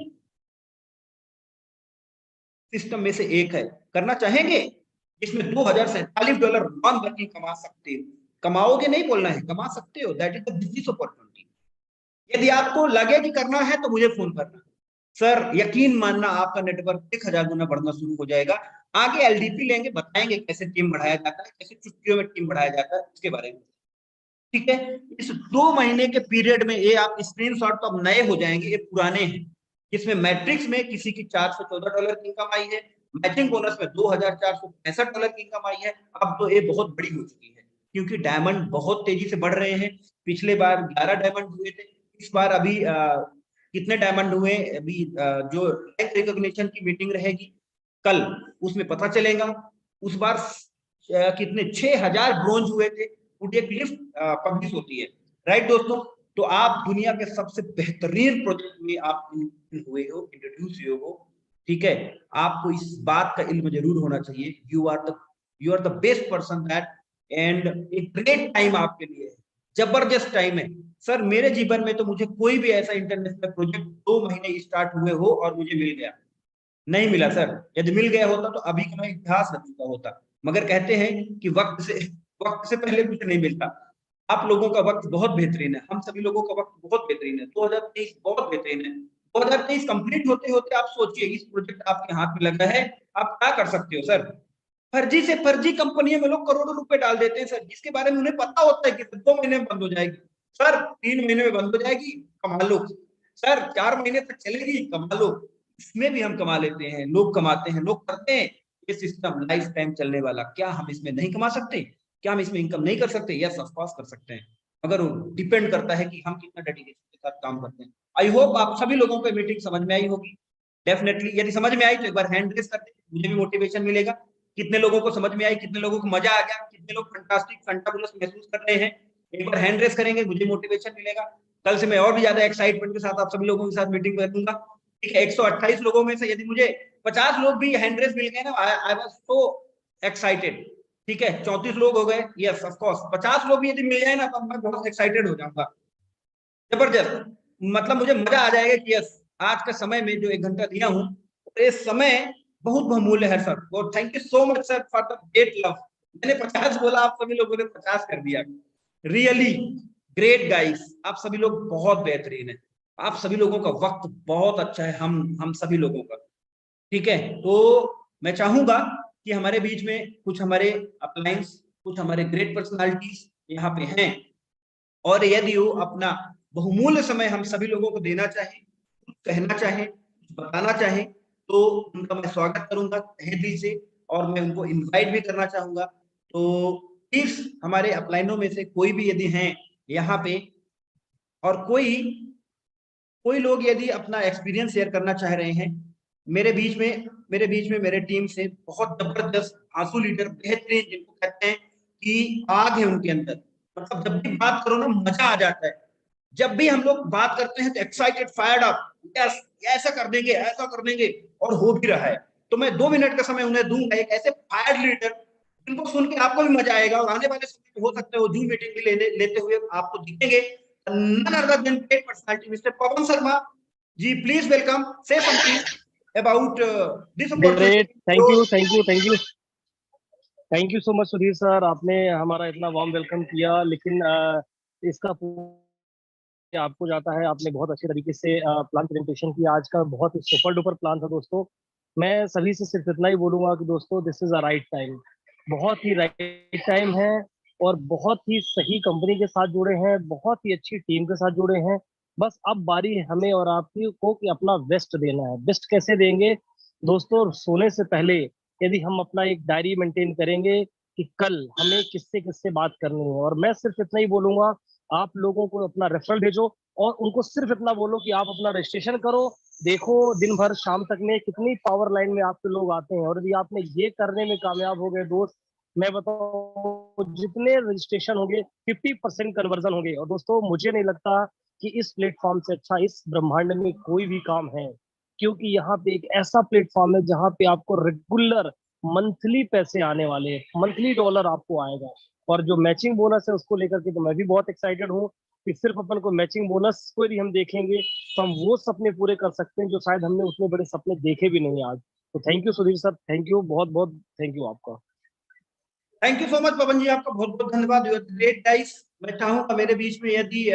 Speaker 1: सिस्टम में से एक है। करना चाहेंगे जिसमें $2,047 नॉन वर्किंग कमा सकते हो? कमाओगे नहीं बोलना है, कमा सकते हो। That is the business opportunity. यदि आपको लगे कि करना है तो मुझे फोन करना सर, यकीन मानना आपका नेटवर्क 1,000 गुना बढ़ना शुरू हो जाएगा। आगे एलडीपी लेंगे, बताएंगे कैसे टीम बढ़ाया जाता है, कैसे चुटकियों में टीम बढ़ाया जाता है, उसके बारे में। ठीक है, इस 2 महीने के पीरियड में ये आप स्क्रीनशॉट तो अब नए हो जाएंगे, ये पुराने हैं, जिसमें मैट्रिक्स में किसी की $414 की इनकम आई है, मैचिंग बोनस में $2,465 की इनकम आई है। अब तो ये बहुत बड़ी हो चुकी है क्योंकि डायमंड बहुत तेजी से बढ़ रहे हैं। पिछले बार 11 डायमंड हुए थे, इस बार अभी कितने डायमंड हुए अभी जो रैंक रिकॉग्निशन की मीटिंग रहेगी कल, उसमें पता चलेगा। उस बार कितने 6,000 ब्रोंज हुए थे, एक लिस्ट पब्लिश होती है, राइट दोस्तों? तो आप दुनिया के सबसे बेहतरीन प्रोजेक्ट में आप हुए हो, इंट्रोड्यूस हुए हो। ठीक है, आपको इस बात का इल्म जरूर होना चाहिए, you are the best person that, and एक ग्रेट टाइम आपके लिए है, जबरदस्त टाइम है। सर मेरे जीवन में तो मुझे कोई भी ऐसा इंटरनेशनल प्रोजेक्ट 2 महीने स्टार्ट हुए हो और मुझे मिल गया नहीं मिला सर। यदि मिल गया होता तो अभी का मैं इतिहास रच चुका होता। मगर कहते हैं कि वक्त से पहले कुछ नहीं मिलता। आप लोगों का वक्त बहुत बेहतरीन है, हम सभी लोगों का वक्त बहुत बेहतरीन है। 2023 बहुत बेहतरीन है। 2023 कंप्लीट होते होते आप सोचिए, इस प्रोजेक्ट आपके हाथ में लगा है, आप क्या कर सकते हो सर? फर्जी से फर्जी कंपनियों में लोग करोड़ों रुपए डाल देते हैं सर, जिसके बारे में उन्हें पता होता है कि 2 महीने में बंद हो जाएगी। सर 3 महीने में बंद हो जाएगी, कमा लो। सर 4 महीने तक चलेगी, कमा लो। इसमें भी हम कमा लेते हैं, लोग कमाते हैं, लोग करते हैं। ये सिस्टम लाइफ टाइम चलने वाला, क्या हम इसमें नहीं कमा सकते? क्या हम इसमें इनकम नहीं कर सकते? यस ऑफ कोर्स कर सकते हैं, मगर डिपेंड करता है कि हम कितना डेडिकेशन के साथ काम करते हैं। आई होप आप सभी लोगों को मीटिंग समझ में आई होगी। डेफिनेटली यदि समझ में आई तो एक बार हैंड रेस कर दें, मुझे भी मोटिवेशन मिलेगा। कितने लोगों को समझ में आई, कितने लोगों को मजा आ गया, कितने लोग फंटास्टिक फंटाबुलस महसूस कर रहे हैं, एक बार हैंड रेस करेंगे, मुझे मोटिवेशन मिलेगा। कल से मैं और भी ज्यादा एक्साइटमेंट के साथ आप सभी लोगों के साथ मीटिंग कर दूंगा। ठीक है, 128 लोगों में से यदि मुझे 50 लोग भी हैंड रेस मिल गए ना, आई वाज सो एक्साइटेड। ठीक है, 34 लोग हो गए, यस ऑफ कोर्स 50 लोग भी यदि मिल जाए ना तो मैं बहुत एक्साइटेड हो जाऊंगा। जबरदस्त, मतलब मुझे मजा आ जाएगा कि यस, आज का समय में जो 1 घंटा दिया हूँ, ये समय बहुत बहुमूल्य है सर। और thank you so much sir for the great love. मैंने 50 बोला, आप सभी लोगों ने 50 कर दिया। रियली ग्रेट गाइस, आप सभी लोग बहुत बेहतरीन है। आप सभी लोगों का वक्त बहुत अच्छा है, हम सभी लोगों का। ठीक है, तो मैं चाहूंगा कि हमारे बीच में कुछ हमारे अपलाइंस, कुछ हमारे ग्रेट पर्सनालिटीज यहाँ पे हैं, और यदि वो अपना बहुमूल्य समय हम सभी लोगों को देना चाहे, कहना चाहे, बताना चाहे, तो उनका मैं स्वागत करूंगा तहे दिल से, और मैं उनको इनवाइट भी करना चाहूंगा। तो प्लीज हमारे अपलाइनों में से कोई भी यदि हैं यहाँ पे, और कोई कोई लोग यदि अपना एक्सपीरियंस शेयर करना चाह रहे हैं मेरे टीम से बहुत जबरदस्त आंसू लीडर, बेहतरीन, जिनको कहते हैं कि आग है उनके अंदर, मतलब जब भी बात करो ना मजा आ जाता है। जब भी हम लोग बात करते हैं तो एक्साइटेड, फायर्ड अप, यस ऐसा कर देंगे, ऐसा कर देंगे, और हो भी रहा है। तो मैं 2 मिनट का समय उन्हें दूंगा, एक ऐसे फायर लीडर जिनको सुन के आपको भी मजा आएगा, और आने वाले समय में हो सकता है वो जूम मीटिंग भी लेते हुए आपको दिखेंगे। none other than great personality, Mr. Pawan Sharma ji, please welcome, say something about this opportunity.
Speaker 2: Great, thank you thank you thank you thank you so much Sudhir sir, आपने हमारा इतना वार्म वेलकम किया। लेकिन इसका आपको जाता है, आपने बहुत अच्छे तरीके से प्लान प्रेजेंटेशन किया। आज का बहुत ही सुपर डुपर प्लान था दोस्तों। मैं सभी से सिर्फ इतना ही बोलूंगा कि दोस्तों this is a right time, बहुत ही राइट टाइम है, और बहुत ही सही कंपनी के साथ जुड़े हैं, बहुत ही अच्छी टीम के साथ जुड़े हैं। बस अब बारी है हमें और आपकी को कि अपना बेस्ट देना है। बेस्ट कैसे देंगे दोस्तों? सोने से पहले यदि हम अपना एक डायरी मेंटेन करेंगे कि कल हमें किससे किससे बात करनी है, और मैं सिर्फ इतना ही बोलूंगा, आप लोगों को अपना रेफरल भेजो और उनको सिर्फ इतना बोलो कि आप अपना रजिस्ट्रेशन करो। देखो दिन भर शाम तक में कितनी पावर लाइन में आपके लोग आते हैं, और यदि आपने ये करने में कामयाब हो गए दोस्त, मैं बताऊं जितने रजिस्ट्रेशन होंगे 50% कन्वर्जन होंगे। और दोस्तों मुझे नहीं लगता कि इस प्लेटफॉर्म से अच्छा इस ब्रह्मांड में कोई भी काम है, क्योंकि यहाँ पे एक ऐसा प्लेटफॉर्म है जहाँ पे आपको रेगुलर मंथली पैसे आने वाले हैं, मंथली डॉलर आपको आएगा। और जो मैचिंग बोनस है उसको लेकर के तो मैं भी बहुत एक्साइटेड हूँ कि सिर्फ अपन को मैचिंग बोनस को यदि हम देखेंगे तो हम वो सपने पूरे कर सकते हैं जो शायद हमने उतने बड़े सपने देखे भी नहीं आज। तो thank you Sudhir sir, thank you, बहुत बहुत थैंक यू आपका।
Speaker 1: Thank you so much Pawan ji, आपका बहुत बहुत धन्यवाद। You are great guys. मैं चाहूंगा मेरे बीच में यदि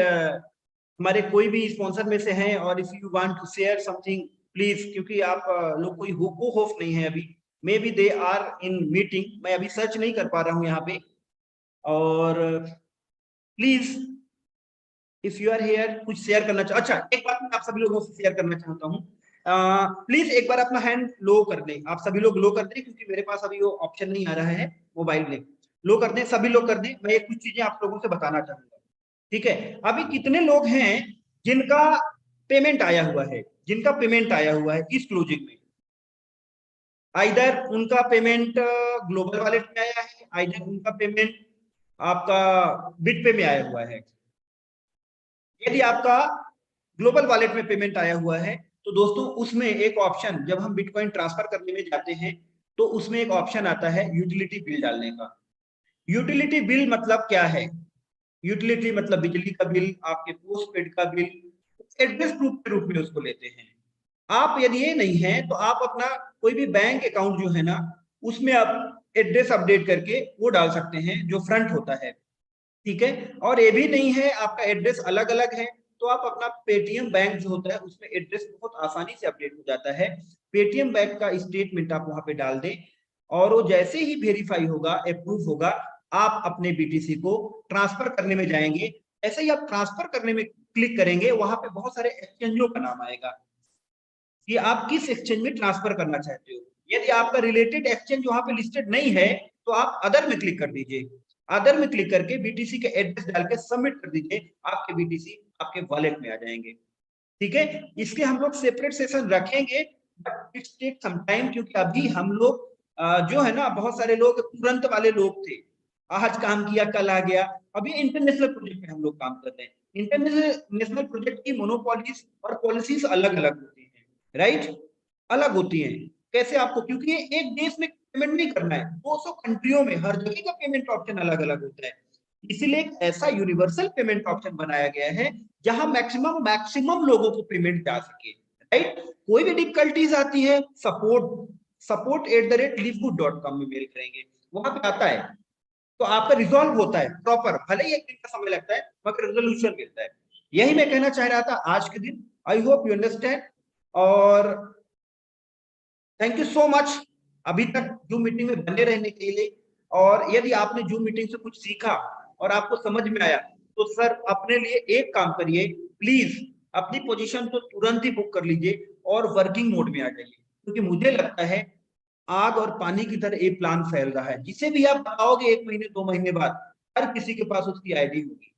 Speaker 1: हमारे कोई भी स्पॉन्सर में से हैं, और if you want to share something please, क्योंकि आप लोग कोई को होस्ट नहीं है अभी, maybe they are in meeting, मैं अभी सर्च नहीं कर पा रहा हूँ यहाँ पे। और please if you are here कुछ शेयर करना चाह, अच्छा एक बात मैं आप सभी लोगों से शेयर करना चाहता हूँ। प्लीज एक बार अपना हैंड लो कर दें, आप सभी लोग लो कर दें, क्योंकि मेरे पास अभी वो ऑप्शन नहीं आ रहा है मोबाइल में। लो कर दें, सभी लोग कर दें। मैं कुछ चीजें आप लोगों से बताना चाहूंगा, ठीक है? अभी कितने लोग हैं जिनका पेमेंट आया हुआ है, जिनका पेमेंट आया हुआ है इस क्लोजिंग में? आइदर उनका पेमेंट ग्लोबल वॉलेट में आया है, आइदर उनका पेमेंट आपका बिटपे में आया हुआ है। यदि आपका ग्लोबल वॉलेट में पेमेंट आया हुआ है तो दोस्तों उसमें एक ऑप्शन, जब हम बिटकॉइन ट्रांसफर करने में जाते हैं तो उसमें एक ऑप्शन आता है यूटिलिटी बिल डालने का। यूटिलिटी बिल मतलब क्या है? यूटिलिटी मतलब बिजली का बिल, आपके पोस्ट पेड का बिल, एड्रेस प्रूफ के रूप में उसको लेते हैं। आप यदि ये नहीं है तो आप अपना कोई भी बैंक अकाउंट जो है ना, उसमें आप एड्रेस अपडेट करके वो डाल सकते हैं जो फ्रंट होता है, ठीक है? और ये भी नहीं है आपका एड्रेस अलग अलग है, तो आप अपना पेटीएम बैंक जो होता है उसमें एड्रेस बहुत आसानी से अपडेट हो जाता है। पेटीएम बैंक का स्टेटमेंट आप वहां पे डाल दें, और वो जैसे ही वेरीफाई होगा, अप्रूव होगा, आप अपने बीटीसी को ट्रांसफर करने में जाएंगे। ऐसे ही आप ट्रांसफर करने में क्लिक करेंगे, वहां पे बहुत सारे एक्सचेंजों का नाम आएगा कि आप किस एक्सचेंज में ट्रांसफर करना चाहते हो। यदि आपका रिलेटेड एक्सचेंज वहां पे लिस्टेड नहीं है तो आप अदर में क्लिक कर दीजिए। अदर में क्लिक करके बीटीसी के एड्रेस डाल के सबमिट कर दीजिए, आपके बीटीसी आपके वॉलेट में आ जाएंगे, ठीक है? इसके हम लोग सेपरेट सेशन रखेंगे, but it's take some time, क्योंकि अभी हम लोग जो है ना, बहुत सारे लोग तुरंत वाले लोग थे, आज काम किया कल आ गया। अभी इंटरनेशनल प्रोजेक्ट में हम लोग काम कर रहे हैं। इंटरनेशनल प्रोजेक्ट की मोनोपॉलिस और पॉलिसीज अलग अलग होती है, राइट? अलग होती है। कैसे आपको, क्योंकि ये एक देश में पेमेंट नहीं करना है, 200 कंट्रियों में हर जगह का पेमेंट ऑप्शन अलग अलग होता है। इसीलिए एक ऐसा यूनिवर्सल पेमेंट ऑप्शन बनाया गया है जहां मैक्सिमम लोगों को पेमेंट जा सके, राइट? कोई भी डिफिकल्टीज आती है, support@livegood.com में मेल करेंगे, वहां पे आता है, तो आपका रिजॉल्व होता है प्रॉपर। भले ही एक दिन का समय लगता है मगर रेजोल्यूशन मिलता है। यही मैं कहना चाह रहा था आज के दिन। आई होप यू अंडरस्टैंड, और थैंक यू सो मच अभी तक जूम मीटिंग में बने रहने के लिए। और यदि आपने जूम मीटिंग से कुछ सीखा और आपको समझ में आया तो सर अपने लिए एक काम करिए, प्लीज अपनी पोजीशन तो तुरंत ही बुक कर लीजिए और वर्किंग मोड में आ जाइए, क्योंकि मुझे लगता है आग और पानी की तरह ये प्लान फैल रहा है। जिसे भी आप बताओगे 1 महीने 2 महीने बाद हर किसी के पास उसकी आईडी होगी।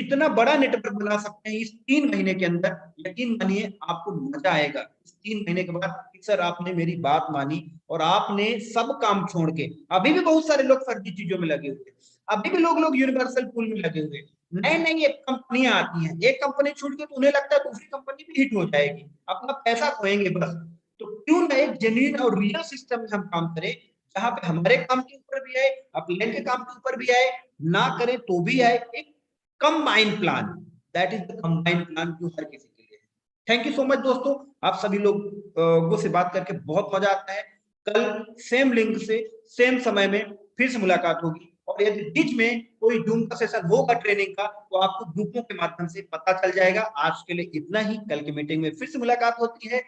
Speaker 1: इतना बड़ा नेटवर्क बना सकते हैं इस 3 महीने के अंदर, यकीन मानिए आपको मजा आएगा। इस 3 महीने के बाद सर आपने मेरी बात मानी और आपने सब काम छोड़ के, अभी भी बहुत सारे लोग फर्जी चीजों में लगे हुए, अभी भी लोग यूनिवर्सल पूल में लगे हुए, नई नई कंपनियां आती हैं, एक कंपनी छूट गई तो उन्हें लगता है दूसरी कंपनी भी हिट हो जाएगी, अपना पैसा खोएंगे बस। तो क्यों ना एक जेन्युइन और रियल सिस्टम में हम काम करें, जहां पे हमारे काम के ऊपर भी आए, अपने के काम के ऊपर भी आए, ना करें तो भी आए, एक combined plan, that is the combined plan जो हर किसी के लिए है। थैंक यू सो मच दोस्तों, आप सभी लोगों से बात करके बहुत मजा आता है। कल सेम लिंक से सेम समय में फिर से मुलाकात होगी, और यदि बीच में कोई जूम का सेशन होगा ट्रेनिंग का, तो आपको ग्रुपों के माध्यम से पता चल जाएगा। आज के लिए इतना ही, कल की मीटिंग में फिर से मुलाकात होती है।